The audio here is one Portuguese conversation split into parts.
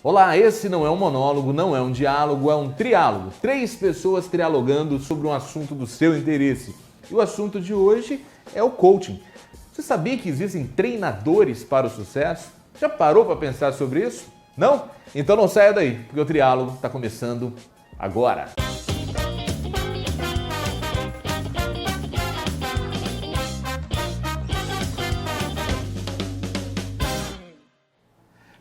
Olá, esse não é um monólogo, não é um diálogo, é um triálogo. 3 pessoas trialogando sobre um assunto do seu interesse. E o assunto de hoje é o coaching. Você sabia que existem treinadores para o sucesso? Já parou para pensar sobre isso? Não? Então não saia daí, porque o triálogo está começando agora.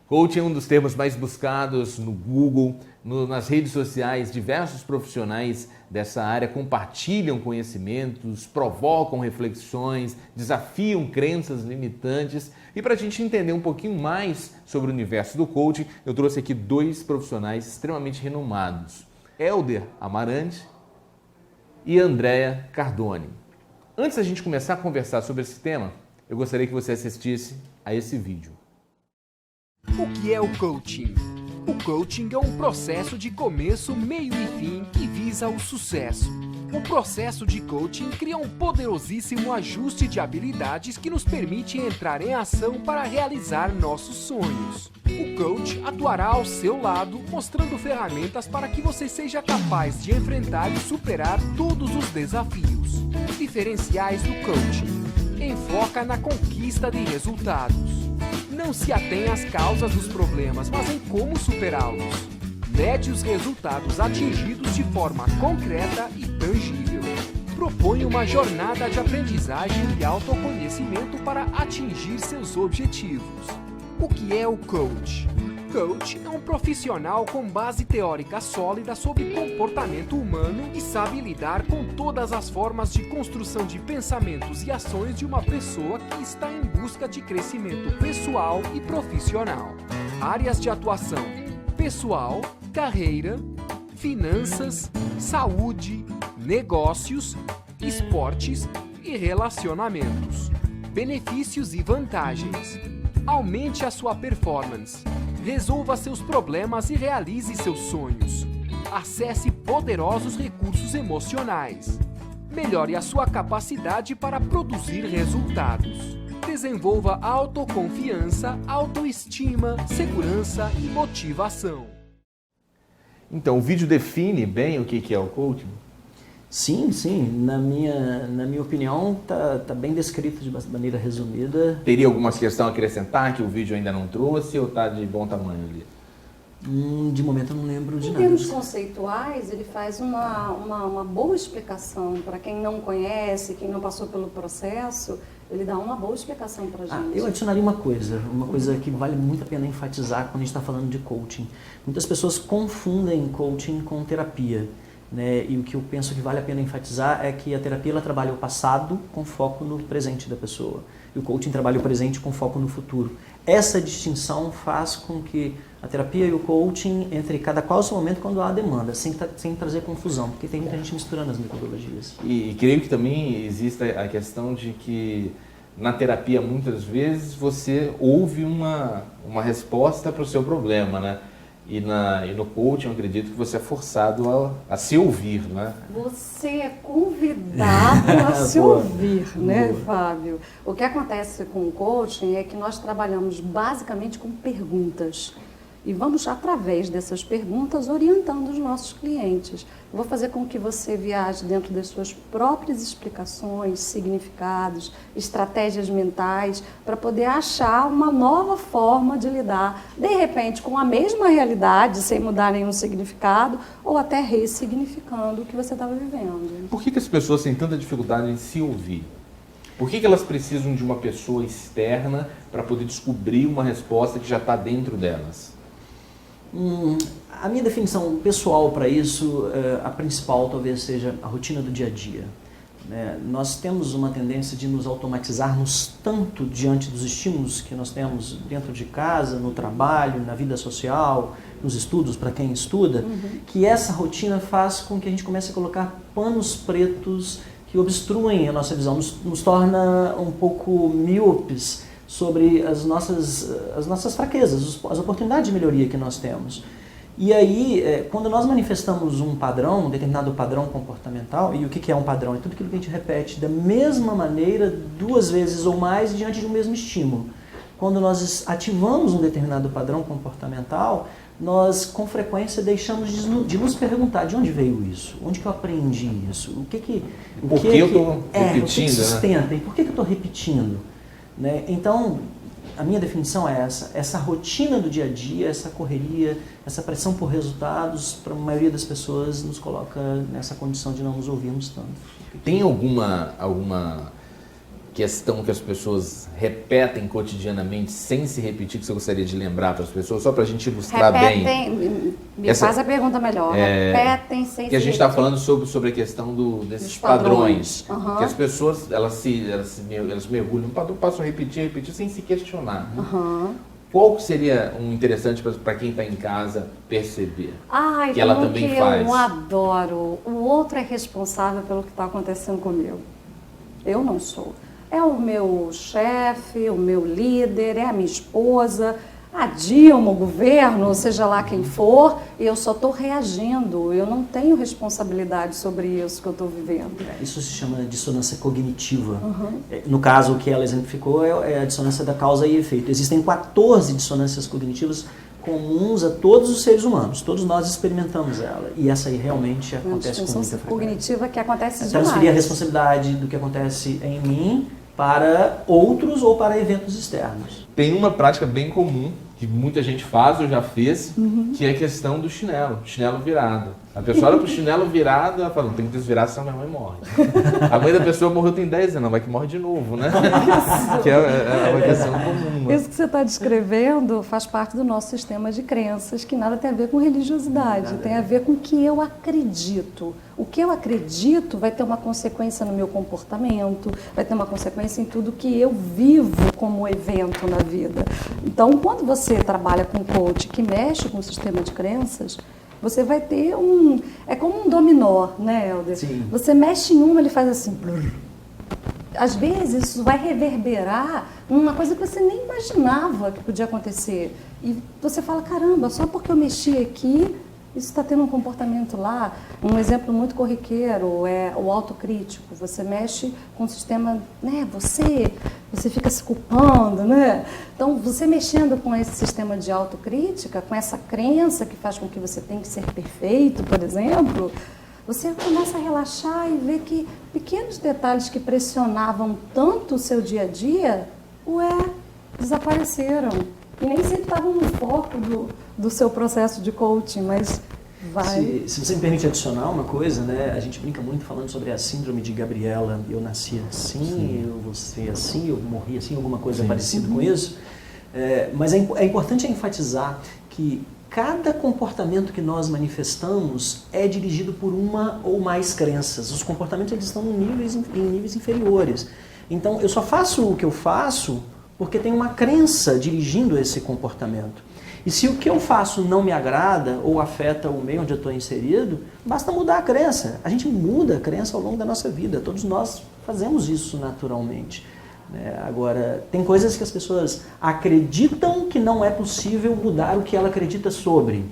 Coaching é um dos termos mais buscados no Google, nas redes sociais. Diversos profissionais dessa área compartilham conhecimentos, provocam reflexões, desafiam crenças limitantes. E para a gente entender um pouquinho mais sobre o universo do coaching, eu trouxe aqui 2 profissionais extremamente renomados: Helder Amarante e Andréa Cardone. Antes da gente começar a conversar sobre esse tema, eu gostaria que você assistisse a esse vídeo. O que é o coaching? O coaching é um processo de começo, meio e fim que visa o sucesso. O processo de coaching cria um poderosíssimo ajuste de habilidades que nos permite entrar em ação para realizar nossos sonhos. O coach atuará ao seu lado, mostrando ferramentas para que você seja capaz de enfrentar e superar todos os desafios. Diferenciais do coaching: enfoca na conquista de resultados. Não se atém às causas dos problemas, mas em como superá-los. Mede os resultados atingidos de forma concreta e tangível. Propõe uma jornada de aprendizagem e autoconhecimento para atingir seus objetivos. O que é o coach? Coach é um profissional com base teórica sólida sobre comportamento humano e sabe lidar com todas as formas de construção de pensamentos e ações de uma pessoa que está em busca de crescimento pessoal e profissional. Áreas de atuação: pessoal, carreira, finanças, saúde, negócios, esportes e relacionamentos. Benefícios e vantagens: aumente a sua performance. Resolva seus problemas e realize seus sonhos. Acesse poderosos recursos emocionais. Melhore a sua capacidade para produzir resultados. Desenvolva autoconfiança, autoestima, segurança e motivação. Então, o vídeo define bem o que é o coaching? Sim. Na minha opinião, tá bem descrito de maneira resumida. Teria alguma questão a acrescentar que o vídeo ainda não trouxe ou está de bom tamanho ali? De momento eu não lembro de nada. Em termos conceituais, ele faz uma boa explicação para quem não conhece, quem não passou pelo processo, ele dá uma boa explicação para a gente. Eu adicionaria uma coisa que vale muito a pena enfatizar quando a gente está falando de coaching. Muitas pessoas confundem coaching com terapia. Né? E o que eu penso que vale a pena enfatizar é que a terapia ela trabalha o passado com foco no presente da pessoa. E o coaching trabalha o presente com foco no futuro. Essa distinção faz com que a terapia e o coaching entre cada qual o seu momento quando há demanda, sem trazer confusão, porque tem muita gente misturando as metodologias. E creio que também existe a questão de que na terapia muitas vezes você ouve uma resposta para o seu problema, né? E no coaching eu acredito que você é forçado a se ouvir, né? Você é convidado a se ouvir, né, Fábio? O que acontece com o coaching é que nós trabalhamos basicamente com perguntas. E vamos, através dessas perguntas, orientando os nossos clientes. Eu vou fazer com que você viaje dentro das suas próprias explicações, significados, estratégias mentais, para poder achar uma nova forma de lidar, de repente, com a mesma realidade, sem mudar nenhum significado, ou até ressignificando o que você estava vivendo. Por que as pessoas têm tanta dificuldade em se ouvir? Por que elas precisam de uma pessoa externa para poder descobrir uma resposta que já está dentro delas? A minha definição pessoal para isso, a principal talvez seja a rotina do dia a dia. Nós temos uma tendência de nos automatizarmos tanto diante dos estímulos que nós temos dentro de casa, no trabalho, na vida social, nos estudos, para quem estuda, que essa rotina faz com que a gente comece a colocar panos pretos que obstruem a nossa visão, nos torna um pouco míopes sobre as nossas fraquezas, as oportunidades de melhoria que nós temos. E aí, quando nós manifestamos um padrão, um determinado padrão comportamental, e o que é um padrão? É tudo aquilo que a gente repete da mesma maneira, 2 vezes ou mais, diante de um mesmo estímulo. Quando nós ativamos um determinado padrão comportamental, nós com frequência deixamos de nos perguntar de onde veio isso, onde que eu aprendi isso, o que eu estou repetindo, sustenta, e por que eu estou repetindo, né? Então, a minha definição é essa rotina do dia a dia, essa correria, essa pressão por resultados, para a maioria das pessoas nos coloca nessa condição de não nos ouvirmos tanto. Tem alguma questão que as pessoas repetem cotidianamente sem se repetir, que você gostaria de lembrar para as pessoas, só para a gente ilustrar bem? Faz a pergunta melhor. Repetem sem se repetir. Que a gente está falando sobre a questão desses padrões. Uhum. Que as pessoas elas mergulham no padrão, passam a repetir sem se questionar. Uhum. Qual seria um interessante para quem está em casa perceber? Que ela também faz? Eu adoro. O outro é responsável pelo que está acontecendo comigo. Eu não sou. É o meu chefe, o meu líder, é a minha esposa, a Dilma, o governo, seja lá quem for, eu só estou reagindo, eu não tenho responsabilidade sobre isso que eu estou vivendo. Isso se chama dissonância cognitiva. Uhum. No caso, o que ela exemplificou é a dissonância da causa e efeito. Existem 14 dissonâncias cognitivas comuns a todos os seres humanos, todos nós experimentamos ela, e essa aí realmente acontece com muita frequência. Cognitiva que acontece demais. Transferir a responsabilidade do que acontece em mim para outros ou para eventos externos. Tem uma prática bem comum, que muita gente faz, eu já fiz, que é a questão do chinelo virado. A pessoa olha pro chinelo virado, ela fala, não tem que desvirar, senão minha mãe morre. A mãe da pessoa morreu tem 10 anos, vai que morre de novo, né? Que é uma questão comum. Isso que você está descrevendo faz parte do nosso sistema de crenças, que nada tem a ver com religiosidade, tem a ver com o que eu acredito. O que eu acredito vai ter uma consequência no meu comportamento, vai ter uma consequência em tudo que eu vivo como evento na vida. Então, quando você trabalha com coach que mexe com o sistema de crenças, você vai ter é como um dominó, né, Helder? Sim. Você mexe em uma, ele faz assim. Às vezes isso vai reverberar uma coisa que você nem imaginava que podia acontecer. E você fala, caramba, só porque eu mexi aqui, isso está tendo um comportamento lá. Um exemplo muito corriqueiro é o autocrítico. Você mexe com o sistema, né? Você fica se culpando, né? Então, você mexendo com esse sistema de autocrítica, com essa crença que faz com que você tem que ser perfeito, por exemplo, você começa a relaxar e ver que pequenos detalhes que pressionavam tanto o seu dia a dia, desapareceram. E nem sempre estavam no foco do seu processo de coaching, mas vai... Se você me permite adicionar uma coisa, né? A gente brinca muito falando sobre a síndrome de Gabriela. Eu nasci assim, eu vou ser assim, eu morri assim, alguma coisa parecida com isso. Mas é importante enfatizar que cada comportamento que nós manifestamos é dirigido por uma ou mais crenças. Os comportamentos eles estão em níveis inferiores. Então, eu só faço o que eu faço porque tem uma crença dirigindo esse comportamento. E se o que eu faço não me agrada ou afeta o meio onde eu estou inserido, basta mudar a crença. A gente muda a crença ao longo da nossa vida. Todos nós fazemos isso naturalmente. Agora, tem coisas que as pessoas acreditam que não é possível mudar o que ela acredita sobre.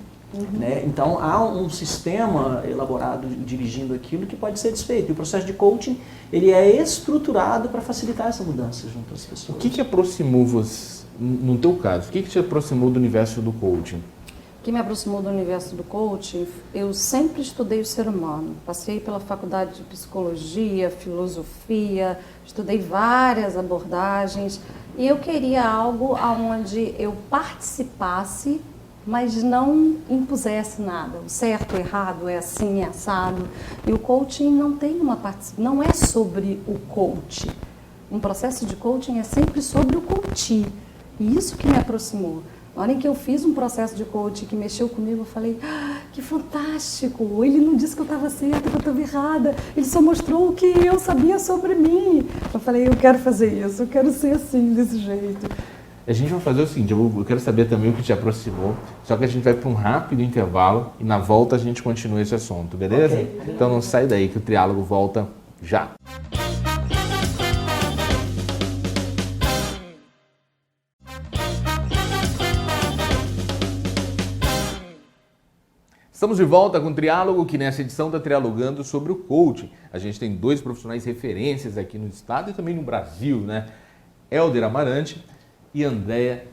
Então, há um sistema elaborado dirigindo aquilo que pode ser desfeito. E o processo de coaching ele é estruturado para facilitar essa mudança junto às pessoas. O que aproximou você, no teu caso, o que te aproximou do universo do coaching? O que me aproximou do universo do coaching, eu sempre estudei o ser humano. Passei pela faculdade de psicologia, filosofia, estudei várias abordagens e eu queria algo onde eu participasse, mas não impusesse nada. O certo, o errado, é assim, é assado. E o coaching não tem não é sobre o coach. Um processo de coaching é sempre sobre o coach. E isso que me aproximou. Na hora em que eu fiz um processo de coaching que mexeu comigo, eu falei, que fantástico, ele não disse que eu estava certa, que eu estava errada, ele só mostrou o que eu sabia sobre mim. Eu falei, eu quero fazer isso, eu quero ser assim, desse jeito. A gente vai fazer o seguinte, eu quero saber também o que te aproximou, só que a gente vai para um rápido intervalo e na volta a gente continua esse assunto, beleza? Okay. Então não sai daí que o Triálogo volta já. Estamos de volta com o Triálogo, que nessa edição está trialogando sobre o coaching. A gente tem 2 profissionais referências aqui no estado e também no Brasil, né? Helder Amarante e Andréia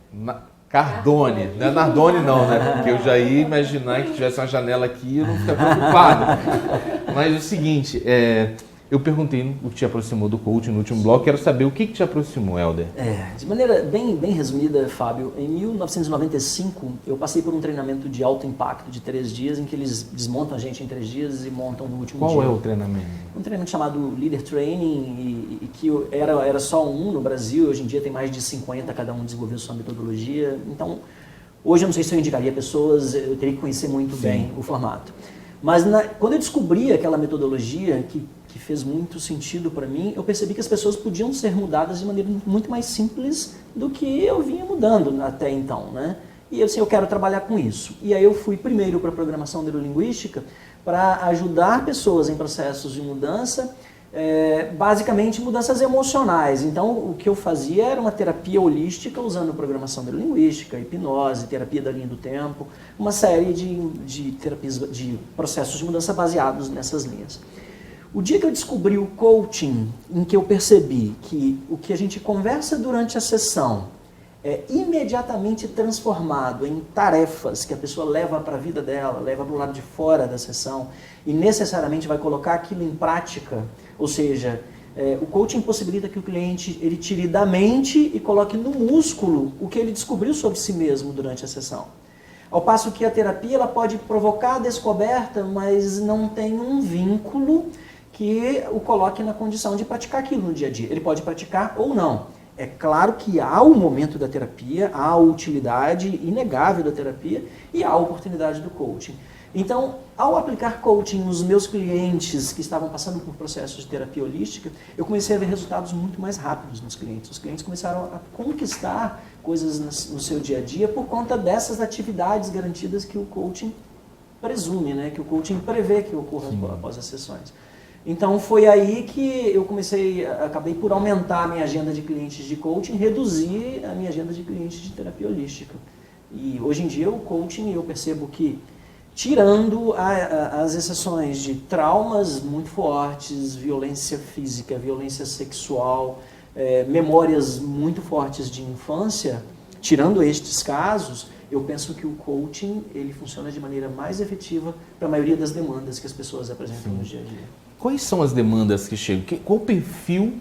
Cardone. Não é Nardone não, né? Porque eu já ia imaginar que tivesse uma janela aqui e eu não ficar preocupado. Mas é o seguinte, eu perguntei o que te aproximou do coaching no último bloco, quero saber o que te aproximou, Helder. De maneira bem resumida, Fábio, em 1995 eu passei por um treinamento de alto impacto de 3 dias, em que eles desmontam a gente em 3 dias e montam no último dia. Qual é o treinamento? Um treinamento chamado Leader Training, e que era só um no Brasil, hoje em dia tem mais de 50, cada um desenvolveu sua metodologia. Então, hoje eu não sei se eu indicaria pessoas, eu teria que conhecer muito bem o formato. Mas quando eu descobri aquela metodologia que fez muito sentido para mim, eu percebi que as pessoas podiam ser mudadas de maneira muito mais simples do que eu vinha mudando até então, né? E eu quero trabalhar com isso. E aí eu fui primeiro para a programação neurolinguística para ajudar pessoas em processos de mudança, basicamente mudanças emocionais. Então o que eu fazia era uma terapia holística usando programação neurolinguística, hipnose, terapia da linha do tempo, uma série de terapias, de processos de mudança baseados nessas linhas. O dia que eu descobri o coaching, em que eu percebi que o que a gente conversa durante a sessão é imediatamente transformado em tarefas que a pessoa leva para a vida dela, leva para o lado de fora da sessão e necessariamente vai colocar aquilo em prática, ou seja, o coaching possibilita que o cliente ele tire da mente e coloque no músculo o que ele descobriu sobre si mesmo durante a sessão. Ao passo que a terapia ela pode provocar a descoberta, mas não tem um vínculo que o coloque na condição de praticar aquilo no dia a dia. Ele pode praticar ou não. É claro que há o momento da terapia, há a utilidade inegável da terapia e há a oportunidade do coaching. Então, ao aplicar coaching nos meus clientes que estavam passando por processos de terapia holística, eu comecei a ver resultados muito mais rápidos nos clientes. Os clientes começaram a conquistar coisas no seu dia a dia por conta dessas atividades garantidas que o coaching presume, né? Que o coaching prevê que ocorra após as sessões. Então foi aí que eu acabei por aumentar a minha agenda de clientes de coaching, reduzir a minha agenda de clientes de terapia holística. E hoje em dia o coaching, eu percebo que, tirando as exceções de traumas muito fortes, violência física, violência sexual, memórias muito fortes de infância, tirando estes casos, eu penso que o coaching ele funciona de maneira mais efetiva para a maioria das demandas que as pessoas apresentam no dia a dia. Quais são as demandas que chegam? Qual o perfil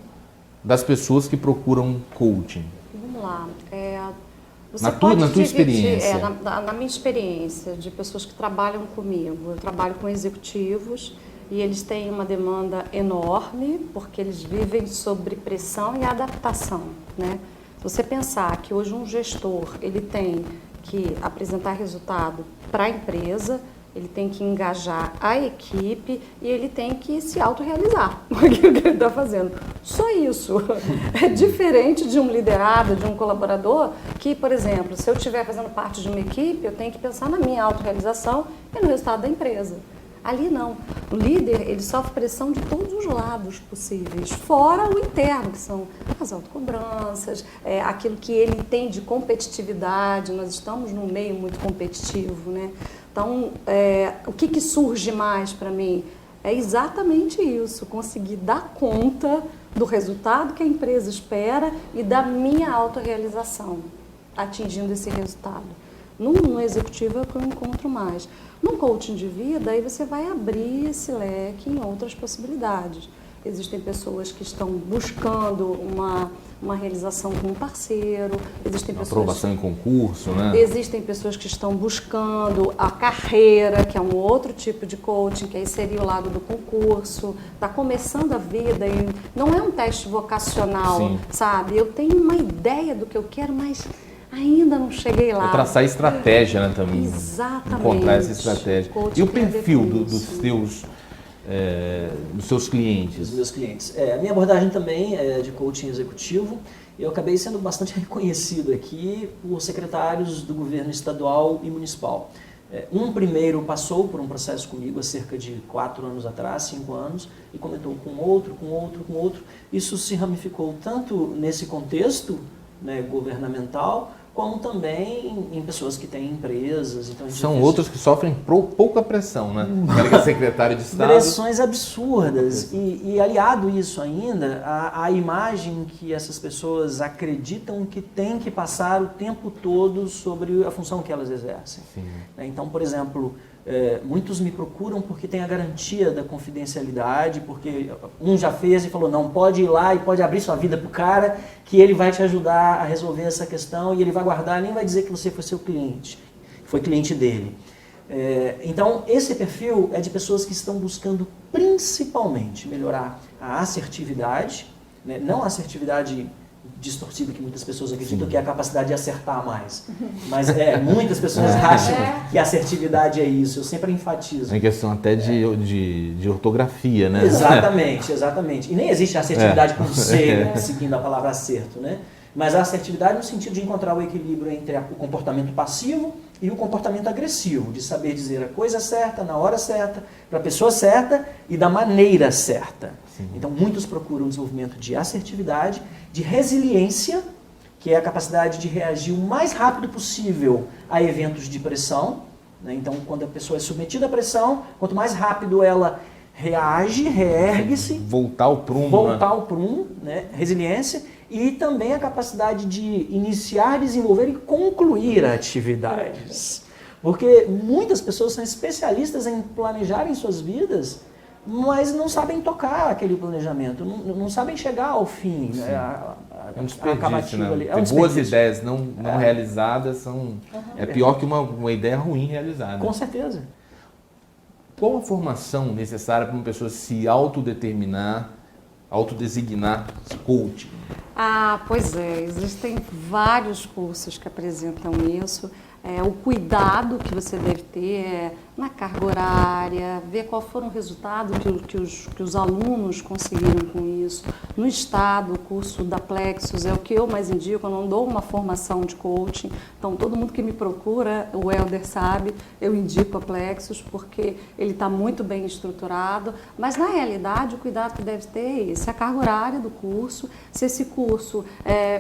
das pessoas que procuram coaching? Vamos lá. Na tua experiência? Na minha experiência, de pessoas que trabalham comigo. Eu trabalho com executivos e eles têm uma demanda enorme porque eles vivem sob pressão e adaptação, né? Se você pensar que hoje um gestor ele tem que apresentar resultado para a empresa, ele tem que engajar a equipe e ele tem que se autorrealizar com aquilo que ele está fazendo. Só isso. É diferente de um liderado, de um colaborador, que, por exemplo, se eu estiver fazendo parte de uma equipe, eu tenho que pensar na minha autorrealização e no resultado da empresa. Ali não. O líder, ele sofre pressão de todos os lados possíveis, fora o interno, que são as autocobranças, aquilo que ele tem de competitividade. Nós estamos num meio muito competitivo, né? Então, o que surge mais para mim? É exatamente isso, conseguir dar conta do resultado que a empresa espera e da minha autorrealização, atingindo esse resultado. No executivo é o que eu encontro mais. No coaching de vida, aí você vai abrir esse leque em outras possibilidades. Existem pessoas que estão buscando uma realização com um parceiro, existem pessoas... Aprovação em concurso, né? Existem pessoas que estão buscando a carreira, que é um outro tipo de coaching, que aí seria o lado do concurso, está começando a vida e não é um teste vocacional, Sim. sabe? Eu tenho uma ideia do que eu quero, mas ainda não cheguei lá. É traçar estratégia, né, também. Exatamente. Encontrar essa estratégia. E o perfil dos seus clientes? Dos meus clientes. A minha abordagem também é de coaching executivo. Eu acabei sendo bastante reconhecido aqui por secretários do governo estadual e municipal. Um primeiro passou por um processo comigo há cerca de 4 anos atrás, 5 anos, e comentou com outro. Isso se ramificou tanto nesse contexto, né, governamental, como também em pessoas que têm empresas. Então são outros que sofrem pouca pressão, né? Que é secretário de Estado. Pressões absurdas. E aliado isso ainda, a imagem que essas pessoas acreditam que tem que passar o tempo todo sobre a função que elas exercem. Sim. Então, por exemplo, muitos me procuram porque tem a garantia da confidencialidade, porque um já fez e falou, não, pode ir lá e pode abrir sua vida para o cara, que ele vai te ajudar a resolver essa questão e ele vai guardar, nem vai dizer que você foi seu cliente, foi cliente dele. Então, esse perfil é de pessoas que estão buscando principalmente melhorar a assertividade, né? Não a assertividade distorcida que muitas pessoas acreditam, Sim. que é a capacidade de acertar mais. Mas muitas pessoas acham que a assertividade é isso. Eu sempre enfatizo. É questão até de ortografia, né? Exatamente, exatamente. E nem existe a assertividade com C, seguindo a palavra acerto, né? Mas a assertividade no sentido de encontrar o equilíbrio entre o comportamento passivo e o comportamento agressivo, de saber dizer a coisa certa, na hora certa, para a pessoa certa e da maneira certa. Sim. Então, muitos procuram o desenvolvimento de assertividade, de resiliência, que é a capacidade de reagir o mais rápido possível a eventos de pressão. Né? Então, quando a pessoa é submetida à pressão, quanto mais rápido ela reage, reergue-se. Voltar ao prumo. Voltar ao prumo, né? Resiliência. E também a capacidade de iniciar, desenvolver e concluir atividades. Porque muitas pessoas são especialistas em planejarem suas vidas, mas não sabem tocar aquele planejamento, não sabem chegar ao fim. É um desperdício, né? Boas ideias não realizadas é pior que uma ideia ruim realizada. Com certeza. Qual a formação necessária para uma pessoa se autodeterminar, autodesignar coach? Pois é, existem vários cursos que apresentam isso. O cuidado que você deve ter na carga horária, ver qual foram o resultado que os alunos conseguiram com isso. No estado, o curso da Plexus é o que eu mais indico, eu não dou uma formação de coaching, então todo mundo que me procura, o Helder sabe, eu indico a Plexus porque ele está muito bem estruturado, mas na realidade o cuidado que deve ter é esse, a carga horária do curso, se esse curso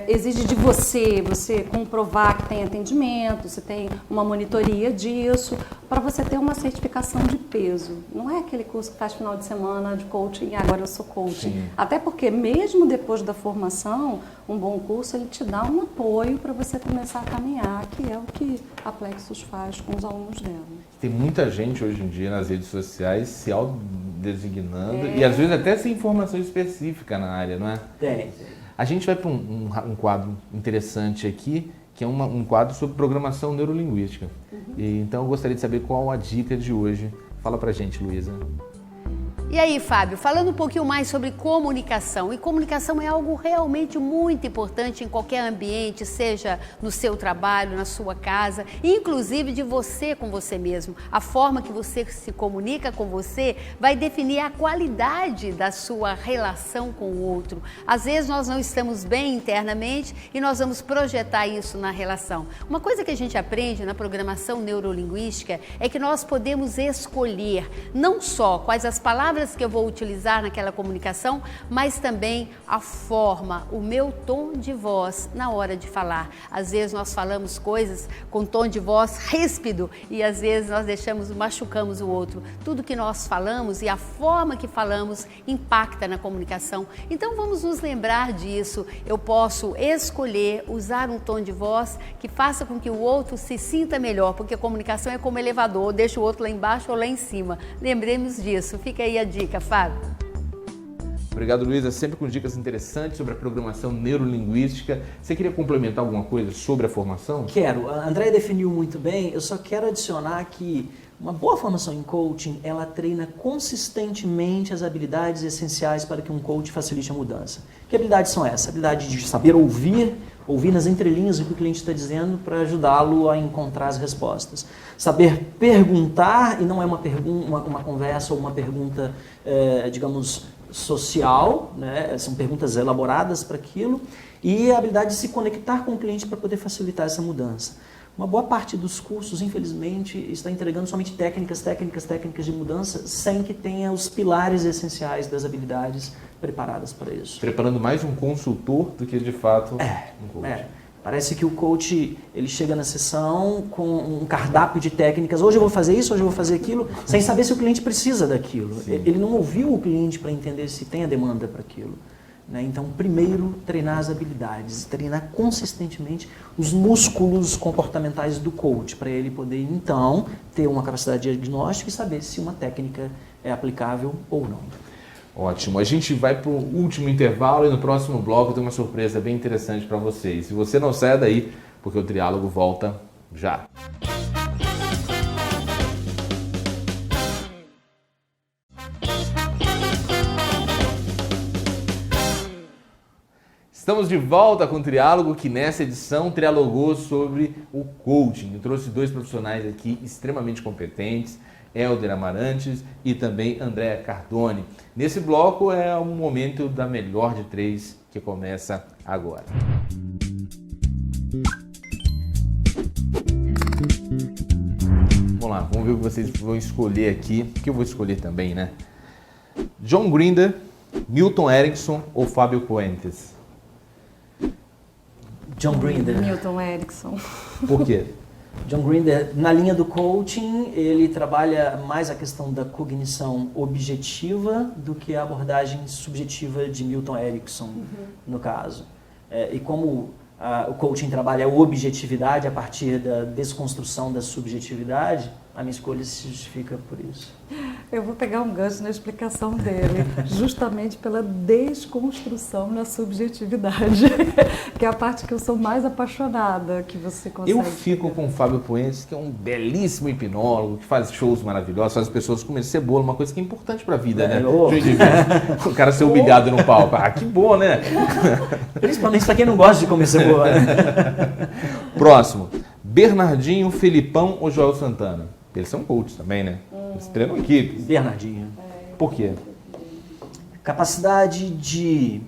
exige de você comprovar que tem atendimento, se tem uma monitoria disso, para você ter uma certificação de peso. Não é aquele curso que faz final de semana de coaching e agora eu sou coaching. Sim. Até porque mesmo depois da formação, um bom curso ele te dá um apoio para você começar a caminhar, que é o que a Plexus faz com os alunos dela. Tem muita gente hoje em dia nas redes sociais se autodesignando e às vezes até sem informação específica na área, não é? Tem. A gente vai para um quadro interessante aqui, que é um quadro sobre programação neurolinguística. Então eu gostaria de saber qual a dica de hoje. Fala pra gente, Luísa. E aí, Fábio, falando um pouquinho mais sobre comunicação. E comunicação é algo realmente muito importante em qualquer ambiente, seja no seu trabalho, na sua casa, inclusive de você com você mesmo. A forma que você se comunica com você vai definir a qualidade da sua relação com o outro. Às vezes nós não estamos bem internamente e nós vamos projetar isso na relação. Uma coisa que a gente aprende na programação neurolinguística é que nós podemos escolher não só quais as palavras que eu vou utilizar naquela comunicação, mas também a forma, o meu tom de voz na hora de falar. Às vezes nós falamos coisas com tom de voz ríspido e às vezes nós machucamos o outro. Tudo que nós falamos e a forma que falamos impacta na comunicação. Então vamos nos lembrar disso. Eu posso escolher usar um tom de voz que faça com que o outro se sinta melhor, porque a comunicação é como elevador, deixa o outro lá embaixo ou lá em cima. Lembremos disso. Fica aí a dica, Fábio. Obrigado, Luísa. Sempre com dicas interessantes sobre a programação neurolinguística. Você queria complementar alguma coisa sobre a formação? Quero. A Andréia definiu muito bem. Eu só quero adicionar que uma boa formação em coaching, ela treina consistentemente as habilidades essenciais para que um coach facilite a mudança. Que habilidades são essas? A habilidade de saber ouvir nas entrelinhas o que o cliente está dizendo para ajudá-lo a encontrar as respostas. Saber perguntar, e não é uma conversa ou uma pergunta, digamos, social, né? São perguntas elaboradas para aquilo, e a habilidade de se conectar com o cliente para poder facilitar essa mudança. Uma boa parte dos cursos, infelizmente, está entregando somente técnicas de mudança, sem que tenha os pilares essenciais das habilidades preparadas para isso. Preparando mais um consultor do que, de fato, um coach. Parece que o coach, ele chega na sessão com um cardápio de técnicas, hoje eu vou fazer isso, hoje eu vou fazer aquilo, sem saber se o cliente precisa daquilo. Sim. Ele não ouviu o cliente para entender se tem a demanda para aquilo. Né? Então, primeiro, treinar as habilidades, treinar consistentemente os músculos comportamentais do coach, para ele poder, então, ter uma capacidade de diagnóstico e saber se uma técnica é aplicável ou não. Ótimo. A gente vai para o último intervalo e no próximo bloco tem uma surpresa bem interessante para vocês. Se você não sai daí, porque o Triálogo volta já. Estamos de volta com o Triálogo, que nessa edição trialogou sobre o coaching. Eu trouxe 2 profissionais aqui extremamente competentes, Helder Amarantes e também André Cardone. Nesse bloco é um momento da melhor de 3 que começa agora. Vamos lá, vamos ver o que vocês vão escolher aqui, que eu vou escolher também, né? John Grinder, Milton Erickson ou Fábio Puentes? John Grinder. Milton Erickson. Por quê? John Grinder, na linha do coaching, ele trabalha mais a questão da cognição objetiva do que a abordagem subjetiva de Milton Erickson, no caso. E como o coaching trabalha a objetividade a partir da desconstrução da subjetividade, a minha escolha se justifica por isso. Eu vou pegar um gancho na explicação dele, justamente pela desconstrução na subjetividade, que é a parte que eu sou mais apaixonada, que você consegue... Eu fico com o Fábio Puentes, que é um belíssimo hipnólogo, que faz shows maravilhosos, faz as pessoas comerem cebola, uma coisa que é importante pra vida, né? O cara ser humilhado no palco. Ah, que bom, né? Principalmente pra quem não gosta de comer cebola. Próximo. Bernardinho, Felipão ou Joel Santana? Eles são coaches também, né? Eles treinam equipes. Bernardinho. Por quê? Capacidade de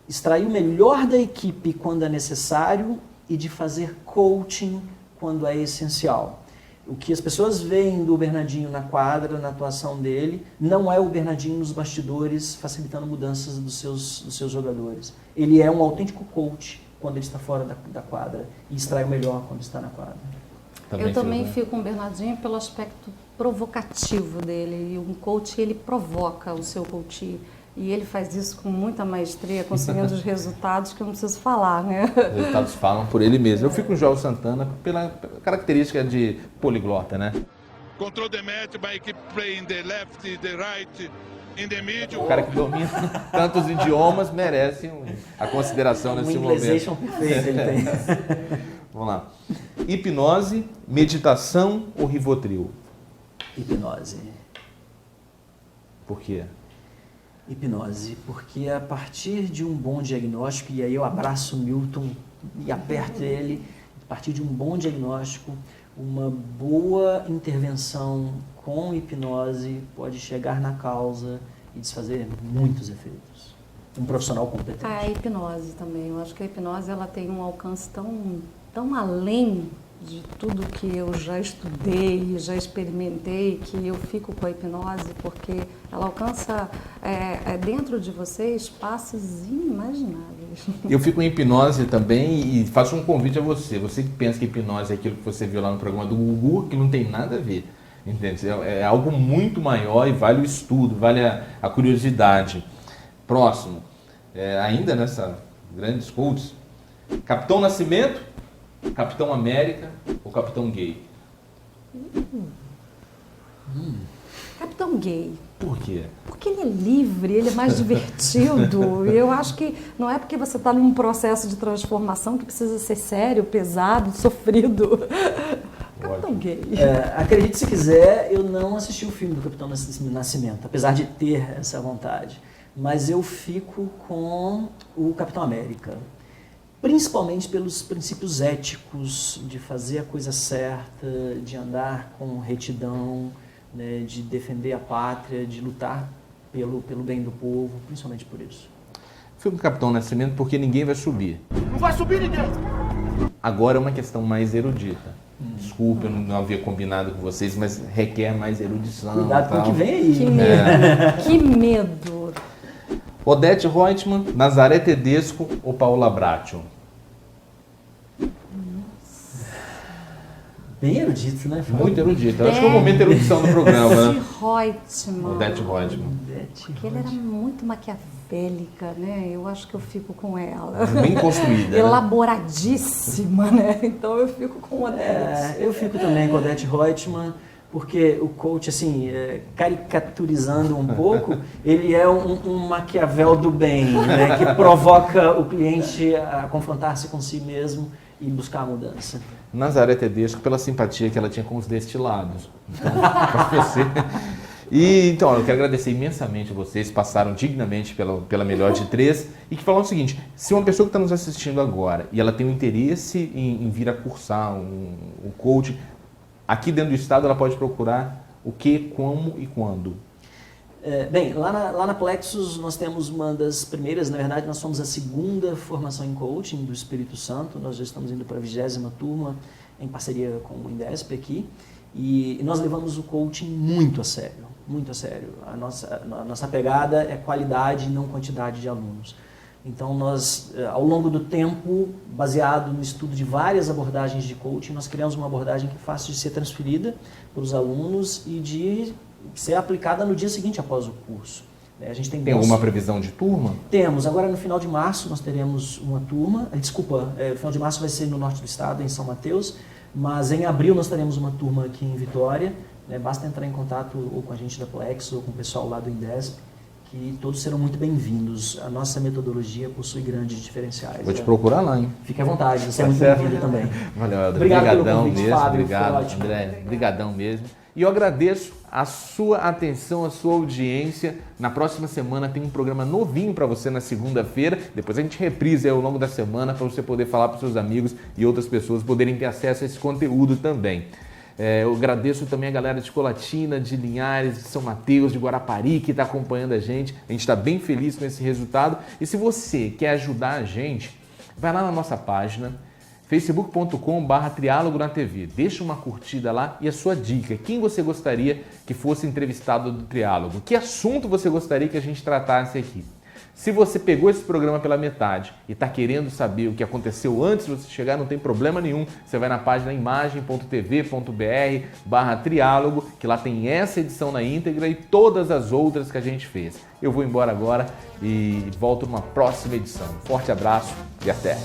extrair o melhor da equipe quando é necessário e de fazer coaching quando é essencial. O que as pessoas veem do Bernardinho na quadra, na atuação dele, não é o Bernardinho nos bastidores facilitando mudanças dos seus jogadores. Ele é um autêntico coach quando ele está fora da quadra e extrai o melhor quando está na quadra. Eu também fico com o Bernardinho pelo aspecto provocativo dele. E um coach, ele provoca o seu coach. E ele faz isso com muita maestria, conseguindo os resultados que eu não preciso falar, né? Os resultados falam por ele mesmo. Eu fico com o Joel Santana pela característica de poliglota, né? Control the match by keep playing the left, the right, in the middle. O cara que domina tantos idiomas merece a consideração nesse momento. Um perfeito ele tem. Vamos lá. Hipnose, meditação ou Rivotril? Hipnose. Por quê? Hipnose, porque a partir de um bom diagnóstico, e aí eu abraço o Milton e aperto ele, a partir de um bom diagnóstico, uma boa intervenção com hipnose pode chegar na causa e desfazer muitos efeitos. Um profissional competente. A hipnose também. Eu acho que a hipnose ela tem um alcance tão além de tudo que eu já estudei, já experimentei, que eu fico com a hipnose, porque ela alcança dentro de você espaços inimagináveis. Eu fico em hipnose também e faço um convite a você. Você que pensa que hipnose é aquilo que você viu lá no programa do Gugu, que não tem nada a ver. Entende? É algo muito maior e vale o estudo, vale a curiosidade. Próximo, ainda nessa grandes coaches, Capitão Nascimento, Capitão América ou Capitão Gay? Capitão Gay. Por quê? Porque ele é livre, ele é mais divertido. E eu acho que não é porque você está num processo de transformação que precisa ser sério, pesado, sofrido. Capitão Gay. Acredite se quiser, eu não assisti o filme do Capitão Nascimento, apesar de ter essa vontade. Mas eu fico com o Capitão América. Principalmente pelos princípios éticos de fazer a coisa certa, de andar com retidão, né, de defender a pátria, de lutar pelo bem do povo, principalmente por isso. Fico com o Capitão Nascimento porque ninguém vai subir. Não vai subir ninguém! Agora é uma questão mais erudita. Desculpa, eu não havia combinado com vocês, mas requer mais erudição. Cuidado com o que vem aí. Que medo. Que medo. Odete Reutemann, Nazaré Tedesco ou Paola Bracho? Bem erudito, né? Muito erudito. Eu acho que é o momento de erudição do programa, né? Reutemann. Odete Reutemann. Porque ela era muito maquiavélica, né? Eu acho que eu fico com ela. Bem construída. Elaboradíssima, né? Então eu fico com Odete. Eu fico também com Odete Reutemann, porque o coach, assim, caricaturizando um pouco, ele é um Maquiavel do bem, né? Que provoca o cliente a confrontar-se com si mesmo e buscar a mudança. Nazaré Tedesco, pela simpatia que ela tinha com os destilados. Então, para você. E então, eu quero agradecer imensamente a vocês, passaram dignamente pela melhor de 3 e que falaram o seguinte: se uma pessoa que está nos assistindo agora e ela tem um interesse em vir a cursar um coach, aqui dentro do estado ela pode procurar o que, como e quando? Bem, lá na Plexus nós temos uma das primeiras, na verdade nós somos a segunda formação em coaching do Espírito Santo, nós já estamos indo para a 20ª turma em parceria com o Indesp aqui, e nós levamos o coaching muito a sério, muito a sério. A nossa pegada é qualidade e não quantidade de alunos. Então nós, ao longo do tempo, baseado no estudo de várias abordagens de coaching, nós criamos uma abordagem que é fácil de ser transferida para os alunos e de ser aplicada no dia seguinte após o curso. A gente tem alguma previsão de turma? Temos. Agora no final de março nós teremos uma turma. O final de março vai ser no norte do estado, em São Mateus, mas em abril nós teremos uma turma aqui em Vitória. Basta entrar em contato ou com a gente da Plex ou com o pessoal lá do Indesp, que todos serão muito bem-vindos. A nossa metodologia possui grandes diferenciais. Vou te procurar lá, hein? Fique à vontade, você é muito bem-vindo também. Valeu, André. Obrigado pelo Obrigadão convite, mesmo. Fábio. Obrigado, André. Obrigadão mesmo. E eu agradeço a sua atenção, a sua audiência. Na próxima semana tem um programa novinho para você na segunda-feira. Depois a gente reprisa ao longo da semana para você poder falar para os seus amigos e outras pessoas poderem ter acesso a esse conteúdo também. Eu agradeço também a galera de Colatina, de Linhares, de São Mateus, de Guarapari, que está acompanhando a gente. A gente está bem feliz com esse resultado. E se você quer ajudar a gente, vai lá na nossa página, facebook.com/triálogo na TV. Deixa uma curtida lá e a sua dica. Quem você gostaria que fosse entrevistado do Triálogo? Que assunto você gostaria que a gente tratasse aqui? Se você pegou esse programa pela metade e está querendo saber o que aconteceu antes de você chegar, não tem problema nenhum. Você vai na página imagem.tv.br/triálogo, que lá tem essa edição na íntegra e todas as outras que a gente fez. Eu vou embora agora e volto numa próxima edição. Forte abraço e até!